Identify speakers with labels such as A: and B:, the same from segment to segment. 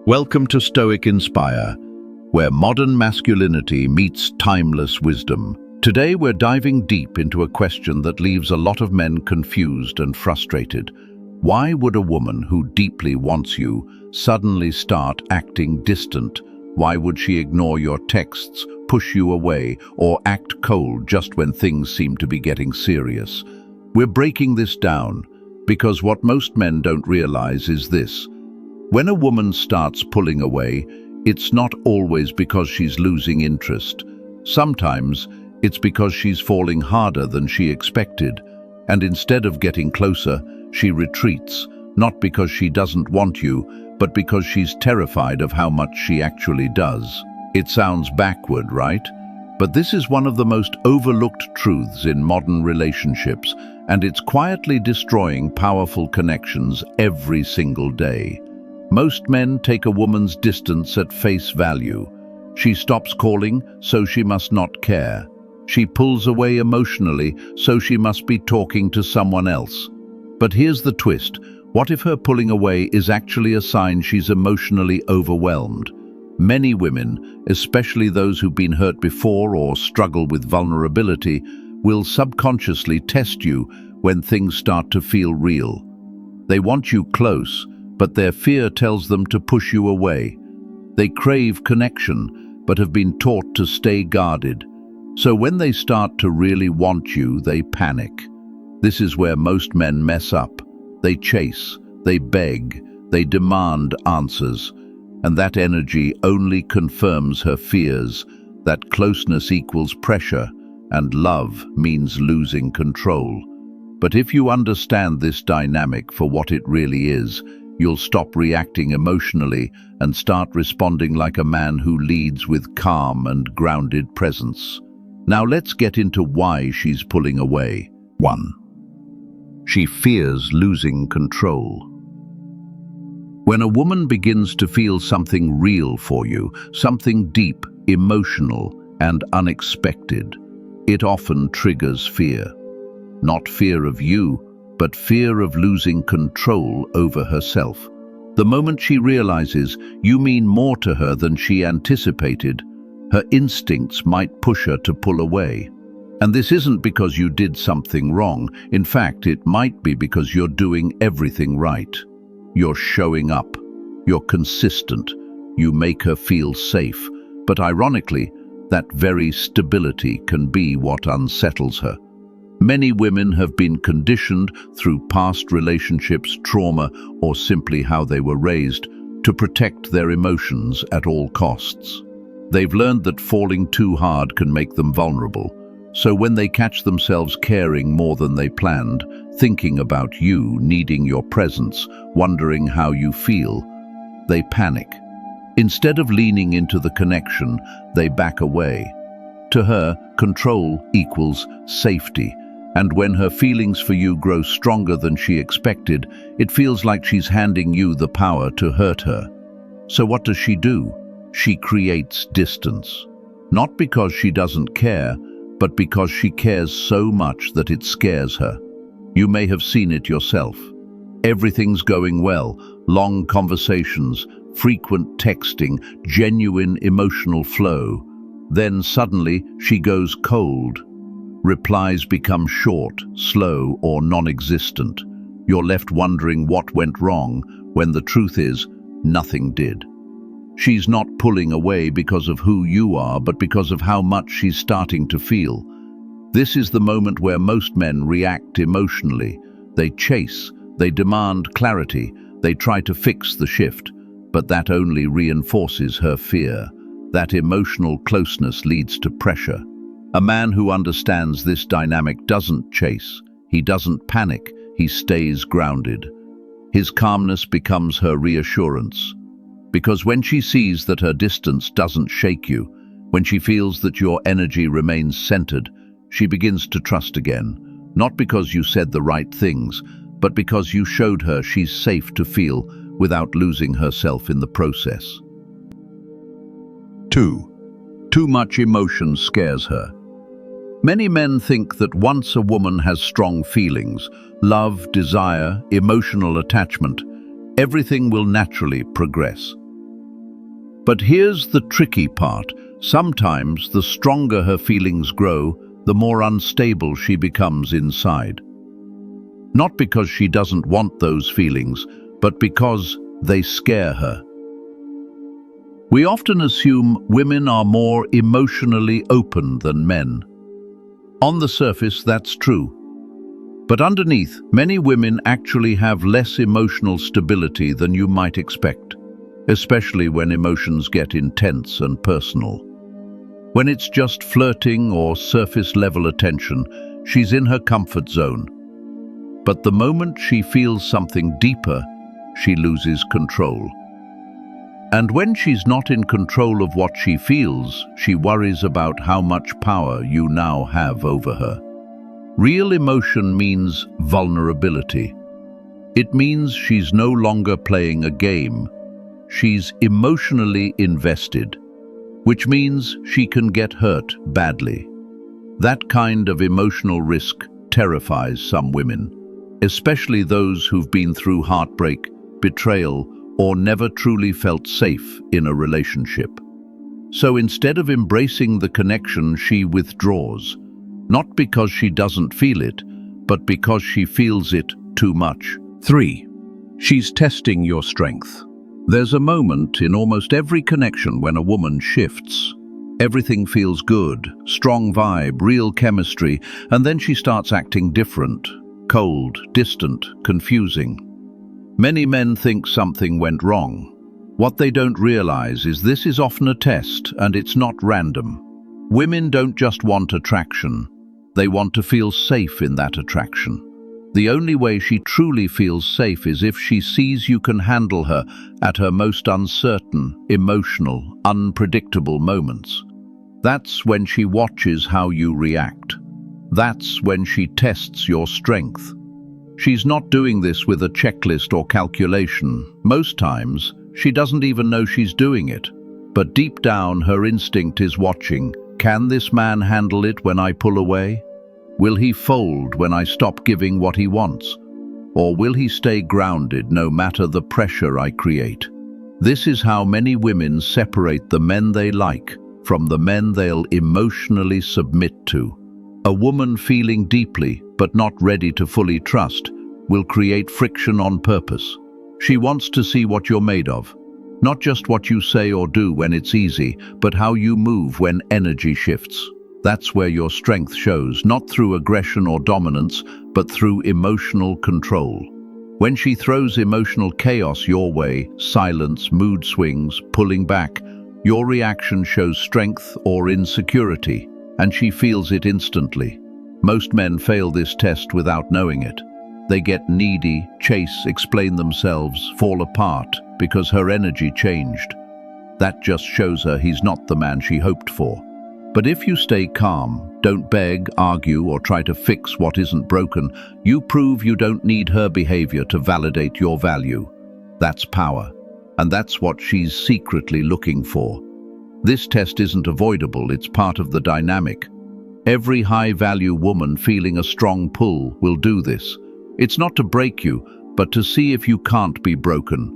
A: Welcome to Stoic Inspire, where modern masculinity meets timeless wisdom. Today we're diving deep into a question that leaves a lot of men confused and frustrated. Why would a woman who deeply wants you suddenly start acting distant? Why would she ignore your texts, push you away, or act cold just when things seem to be getting serious? We're breaking this down because what most men don't realize is this. When a woman starts pulling away, it's not always because she's losing interest. Sometimes it's because she's falling harder than she expected, and instead of getting closer, she retreats, not because she doesn't want you, but because she's terrified of how much she actually does. It sounds backward, right? But this is one of the most overlooked truths in modern relationships, and it's quietly destroying powerful connections every single day. Most men take a woman's distance at face value. She stops calling, so she must not care. She pulls away emotionally, so she must be talking to someone else. But here's the twist. What if her pulling away is actually a sign she's emotionally overwhelmed? Many women, especially those who've been hurt before or struggle with vulnerability, will subconsciously test you when things start to feel real. They want you close, but their fear tells them to push you away. They crave connection, but have been taught to stay guarded. So when they start to really want you, they panic. This is where most men mess up. They chase, they beg, they demand answers, and that energy only confirms her fears that closeness equals pressure and love means losing control. But if you understand this dynamic for what it really is, you'll stop reacting emotionally and start responding like a man who leads with calm and grounded presence. Now let's get into why she's pulling away. 1. She fears losing control. When a woman begins to feel something real for you, something deep, emotional, and unexpected, it often triggers fear. Not fear of you, but fear of losing control over herself. The moment she realizes you mean more to her than she anticipated, her instincts might push her to pull away. And this isn't because you did something wrong. In fact, it might be because you're doing everything right. You're showing up. You're consistent. You make her feel safe. But ironically, that very stability can be what unsettles her. Many women have been conditioned through past relationships, trauma, or simply how they were raised to protect their emotions at all costs. They've learned that falling too hard can make them vulnerable. So when they catch themselves caring more than they planned, thinking about you, needing your presence, wondering how you feel, they panic. Instead of leaning into the connection, they back away. To her, control equals safety. And when her feelings for you grow stronger than she expected, it feels like she's handing you the power to hurt her. So what does she do? She creates distance. Not because she doesn't care, but because she cares so much that it scares her. You may have seen it yourself. Everything's going well, long conversations, frequent texting, genuine emotional flow. Then suddenly she goes cold. Replies become short, slow, or non-existent. You're left wondering what went wrong, when the truth is, nothing did. She's not pulling away because of who you are, but because of how much she's starting to feel. This is the moment where most men react emotionally. They chase, they demand clarity, they try to fix the shift, but that only reinforces her fear. That emotional closeness leads to pressure. A man who understands this dynamic doesn't chase, he doesn't panic, he stays grounded. His calmness becomes her reassurance. Because when she sees that her distance doesn't shake you, when she feels that your energy remains centered, she begins to trust again. Not because you said the right things, but because you showed her she's safe to feel without losing herself in the process. 2. Too much emotion scares her. Many men think that once a woman has strong feelings, love, desire, emotional attachment, everything will naturally progress. But here's the tricky part. Sometimes the stronger her feelings grow, the more unstable she becomes inside. Not because she doesn't want those feelings, but because they scare her. We often assume women are more emotionally open than men. On the surface, that's true. But underneath, many women actually have less emotional stability than you might expect, especially when emotions get intense and personal. When it's just flirting or surface-level attention, she's in her comfort zone. But the moment she feels something deeper, she loses control. And when she's not in control of what she feels, she worries about how much power you now have over her. Real emotion means vulnerability. It means she's no longer playing a game. She's emotionally invested, which means she can get hurt badly. That kind of emotional risk terrifies some women, especially those who've been through heartbreak, betrayal, or never truly felt safe in a relationship. So instead of embracing the connection, she withdraws, not because she doesn't feel it, but because she feels it too much. 3. She's testing your strength. There's a moment in almost every connection when a woman shifts. Everything feels good, strong vibe, real chemistry, and then she starts acting different, cold, distant, confusing. Many men think something went wrong. What they don't realize is this is often a test, and it's not random. Women don't just want attraction. They want to feel safe in that attraction. The only way she truly feels safe is if she sees you can handle her at her most uncertain, emotional, unpredictable moments. That's when she watches how you react. That's when she tests your strength. She's not doing this with a checklist or calculation. Most times, she doesn't even know she's doing it. But deep down, her instinct is watching. Can this man handle it when I pull away? Will he fold when I stop giving what he wants? Or will he stay grounded no matter the pressure I create? This is how many women separate the men they like from the men they'll emotionally submit to. A woman feeling deeply but not ready to fully trust will create friction on purpose. She wants to see what you're made of. Not just what you say or do when it's easy, but how you move when energy shifts. That's where your strength shows, not through aggression or dominance, but through emotional control. When she throws emotional chaos your way, silence, mood swings, pulling back, your reaction shows strength or insecurity, and she feels it instantly. Most men fail this test without knowing it. They get needy, chase, explain themselves, fall apart because her energy changed. That just shows her he's not the man she hoped for. But if you stay calm, don't beg, argue, or try to fix what isn't broken, you prove you don't need her behavior to validate your value. That's power, and that's what she's secretly looking for. This test isn't avoidable, it's part of the dynamic. Every high-value woman feeling a strong pull will do this. It's not to break you, but to see if you can't be broken.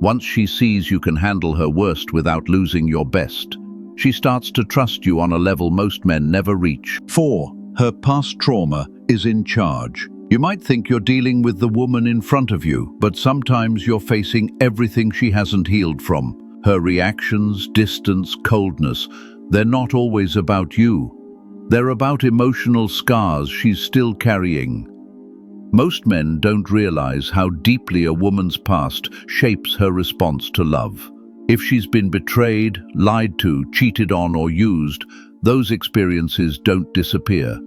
A: Once she sees you can handle her worst without losing your best, she starts to trust you on a level most men never reach. 4. Her past trauma is in charge. You might think you're dealing with the woman in front of you, but sometimes you're facing everything she hasn't healed from. Her reactions, distance, coldness, they're not always about you. They're about emotional scars she's still carrying. Most men don't realize how deeply a woman's past shapes her response to love. If she's been betrayed, lied to, cheated on, or used, those experiences don't disappear.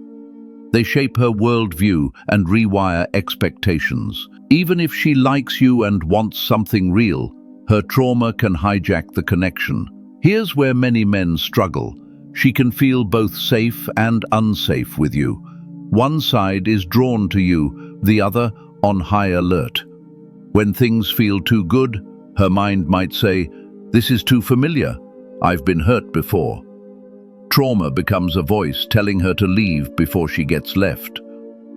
A: They shape her worldview and rewire expectations. Even if she likes you and wants something real, her trauma can hijack the connection. Here's where many men struggle. She can feel both safe and unsafe with you. One side is drawn to you, the other on high alert. When things feel too good, her mind might say, "This is too familiar. I've been hurt before." Trauma becomes a voice telling her to leave before she gets left.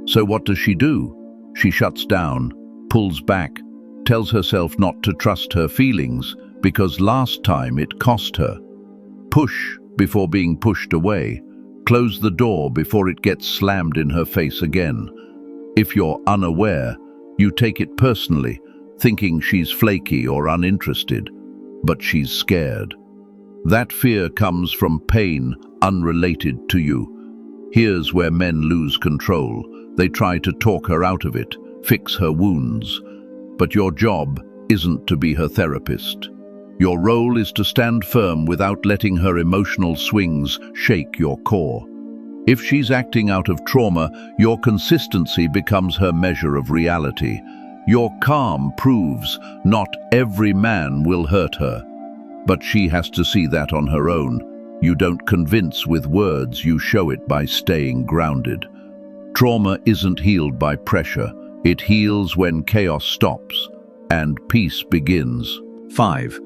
A: So what does she do? She shuts down, pulls back, tells herself not to trust her feelings because last time it cost her. Push before being pushed away. Close the door before it gets slammed in her face again. If you're unaware, you take it personally, thinking she's flaky or uninterested, but she's scared. That fear comes from pain unrelated to you. Here's where men lose control. They try to talk her out of it, fix her wounds. But your job isn't to be her therapist. Your role is to stand firm without letting her emotional swings shake your core. If she's acting out of trauma, your consistency becomes her measure of reality. Your calm proves not every man will hurt her, but she has to see that on her own. You don't convince with words, you show it by staying grounded. Trauma isn't healed by pressure. It heals when chaos stops and peace begins. 5.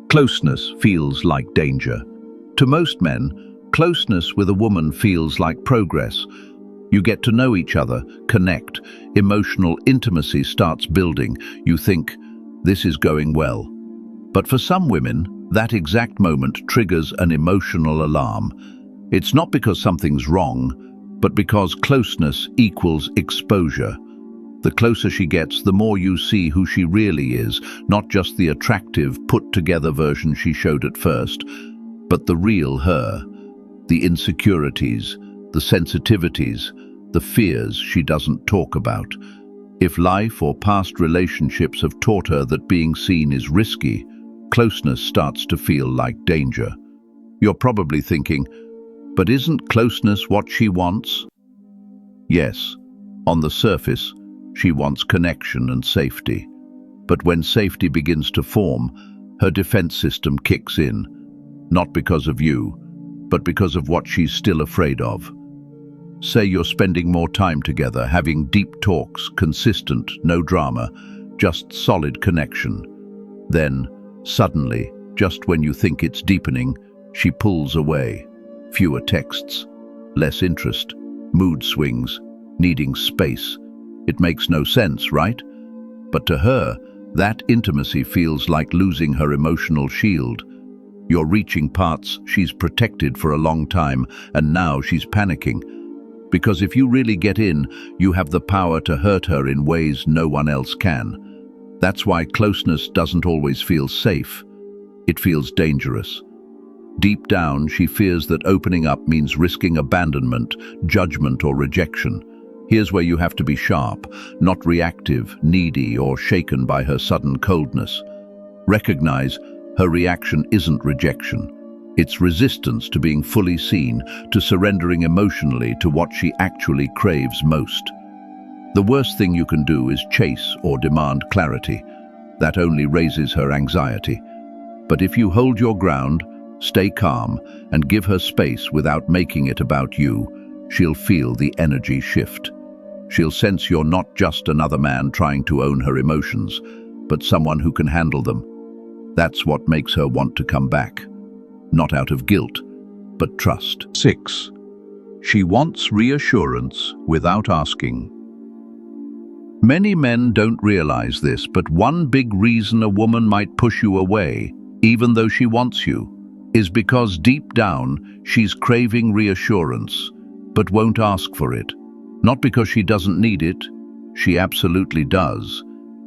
A: Closeness feels like danger. To most men, closeness with a woman feels like progress. You get to know each other, connect, emotional intimacy starts building. You think, this is going well. But for some women, that exact moment triggers an emotional alarm. It's not because something's wrong, but because closeness equals exposure. The closer she gets, the more you see who she really is, not just the attractive, put-together version she showed at first, but the real her, the insecurities, the sensitivities, the fears she doesn't talk about. If life or past relationships have taught her that being seen is risky, closeness starts to feel like danger. You're probably thinking, but isn't closeness what she wants? Yes, on the surface, she wants connection and safety. But when safety begins to form, her defense system kicks in, not because of you, but because of what she's still afraid of. Say you're spending more time together, having deep talks, consistent, no drama, just solid connection. Then, suddenly, just when you think it's deepening, she pulls away. Fewer texts, less interest, mood swings, needing space. It makes no sense, right? But to her, that intimacy feels like losing her emotional shield. You're reaching parts she's protected for a long time, and now she's panicking. Because if you really get in, you have the power to hurt her in ways no one else can. That's why closeness doesn't always feel safe. It feels dangerous. Deep down, she fears that opening up means risking abandonment, judgment, or rejection. Here's where you have to be sharp, not reactive, needy, or shaken by her sudden coldness. Recognize her reaction isn't rejection. It's resistance to being fully seen, to surrendering emotionally to what she actually craves most. The worst thing you can do is chase or demand clarity. That only raises her anxiety. But if you hold your ground, stay calm, and give her space without making it about you, she'll feel the energy shift. She'll sense you're not just another man trying to own her emotions, but someone who can handle them. That's what makes her want to come back. Not out of guilt, but trust. 6. She wants reassurance without asking. Many men don't realize this, but one big reason a woman might push you away, even though she wants you, is because deep down she's craving reassurance, but won't ask for it. Not because she doesn't need it, she absolutely does,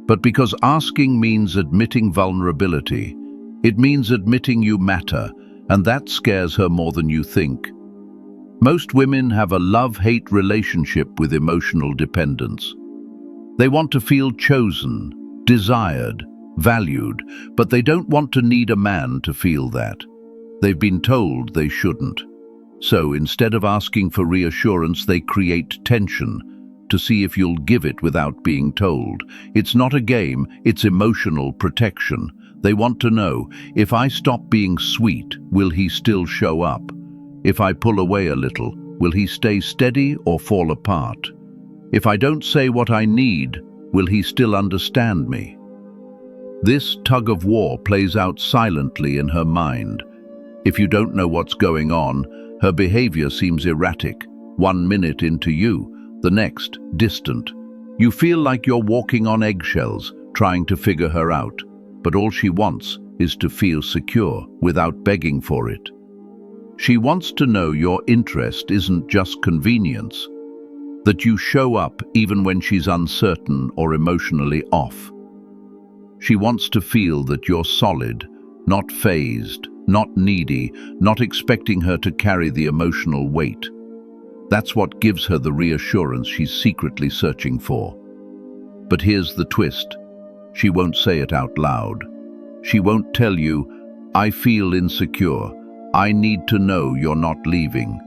A: but because asking means admitting vulnerability. It means admitting you matter, and that scares her more than you think. Most women have a love-hate relationship with emotional dependence. They want to feel chosen, desired, valued, but they don't want to need a man to feel that. They've been told they shouldn't. So instead of asking for reassurance, they create tension to see if you'll give it without being told. It's not a game, it's emotional protection. They want to know, if I stop being sweet, will he still show up? If I pull away a little, will he stay steady or fall apart? If I don't say what I need, will he still understand me? This tug of war plays out silently in her mind. If you don't know what's going on, her behavior seems erratic. 1 minute into you, the next, distant. You feel like you're walking on eggshells, trying to figure her out. But all she wants is to feel secure without begging for it. She wants to know your interest isn't just convenience, that you show up even when she's uncertain or emotionally off. She wants to feel that you're solid, not phased, not needy, not expecting her to carry the emotional weight. That's what gives her the reassurance she's secretly searching for. But here's the twist. She won't say it out loud. She won't tell you, "I feel insecure. I need to know you're not leaving."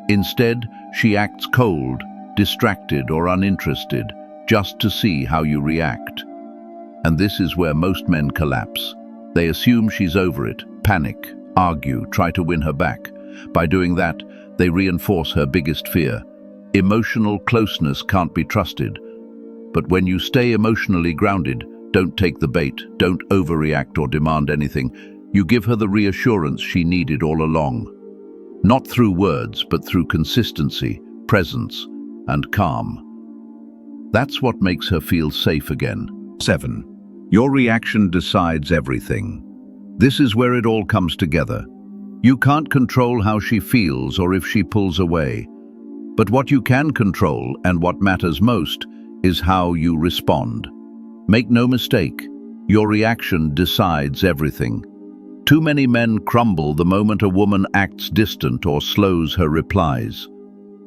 A: Instead, she acts cold, distracted or uninterested, just to see how you react. And this is where most men collapse. They assume she's over it, panic, argue, try to win her back. By doing that, they reinforce her biggest fear. Emotional closeness can't be trusted. But when you stay emotionally grounded, don't take the bait, don't overreact or demand anything, you give her the reassurance she needed all along. Not through words, but through consistency, presence, and calm. That's what makes her feel safe again. 7. Your reaction decides everything. This is where it all comes together. You can't control how she feels or if she pulls away. But what you can control, and what matters most, is how you respond. Make no mistake, your reaction decides everything. Too many men crumble the moment a woman acts distant or slows her replies.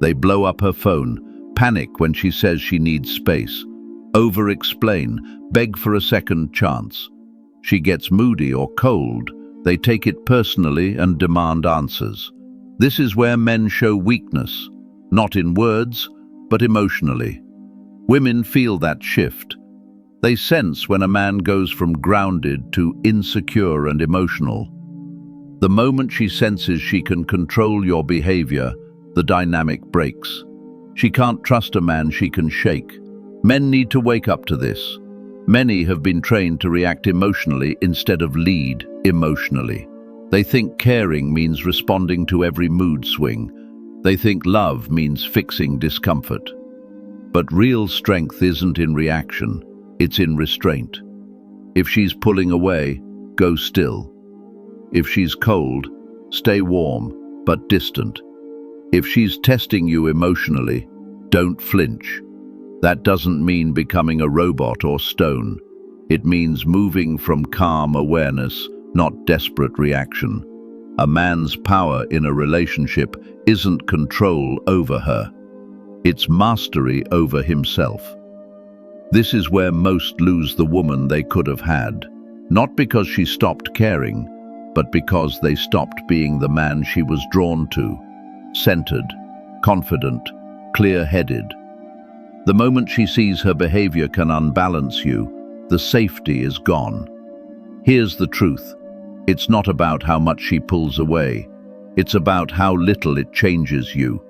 A: They blow up her phone, panic when she says she needs space, over-explain, beg for a second chance. She gets moody or cold, they take it personally and demand answers. This is where men show weakness, not in words, but emotionally. Women feel that shift. They sense when a man goes from grounded to insecure and emotional. The moment she senses she can control your behavior, the dynamic breaks. She can't trust a man she can shake. Men need to wake up to this. Many have been trained to react emotionally instead of lead emotionally. They think caring means responding to every mood swing. They think love means fixing discomfort. But real strength isn't in reaction, it's in restraint. If she's pulling away, go still. If she's cold, stay warm, but distant. If she's testing you emotionally, don't flinch. That doesn't mean becoming a robot or stone. It means moving from calm awareness, not desperate reaction. A man's power in a relationship isn't control over her. It's mastery over himself. This is where most lose the woman they could have had, not because she stopped caring, but because they stopped being the man she was drawn to, centered, confident, clear-headed. The moment she sees her behavior can unbalance you, the safety is gone. Here's the truth. It's not about how much she pulls away. It's about how little it changes you.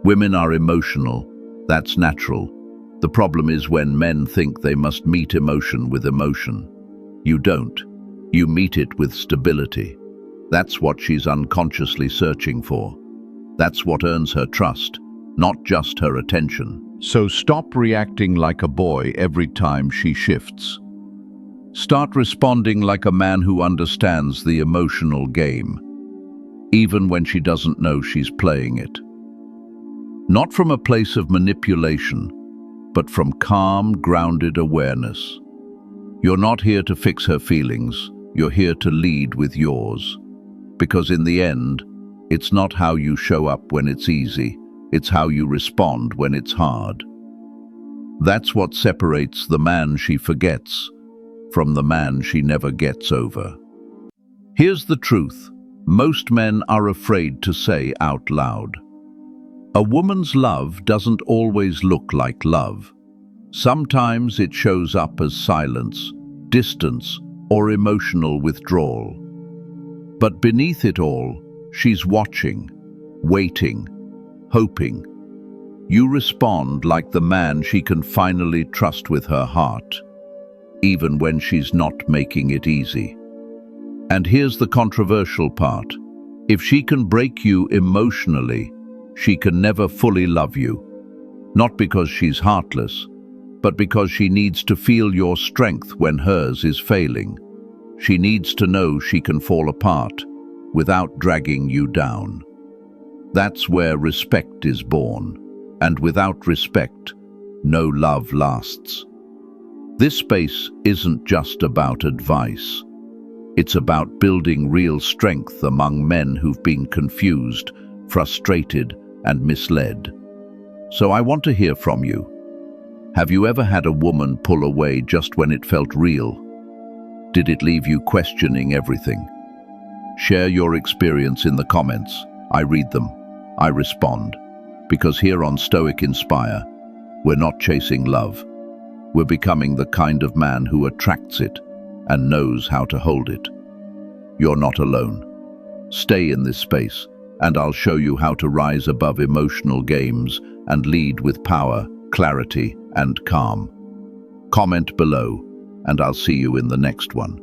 A: Women are emotional. That's natural. The problem is when men think they must meet emotion with emotion. You don't. You meet it with stability. That's what she's unconsciously searching for. That's what earns her trust, not just her attention. So stop reacting like a boy every time she shifts. Start responding like a man who understands the emotional game, even when she doesn't know she's playing it. Not from a place of manipulation, but from calm, grounded awareness. You're not here to fix her feelings, you're here to lead with yours. Because in the end, it's not how you show up when it's easy, it's how you respond when it's hard. That's what separates the man she forgets from the man she never gets over. Here's the truth. Most men are afraid to say out loud. A woman's love doesn't always look like love. Sometimes it shows up as silence, distance, or emotional withdrawal. But beneath it all, she's watching, waiting, hoping. You respond like the man she can finally trust with her heart, even when she's not making it easy. And here's the controversial part. If she can break you emotionally, she can never fully love you. Not because she's heartless, but because she needs to feel your strength when hers is failing. She needs to know she can fall apart without dragging you down. That's where respect is born, and without respect, no love lasts. This space isn't just about advice. It's about building real strength among men who've been confused, frustrated, and misled. So I want to hear from you. Have you ever had a woman pull away just when it felt real? Did it leave you questioning everything? Share your experience in the comments. I read them. I respond. Because here on Stoic Inspire, we're not chasing love. We're becoming the kind of man who attracts it and knows how to hold it. You're not alone. Stay in this space, and I'll show you how to rise above emotional games and lead with power, clarity, and calm. Comment below, and I'll see you in the next one.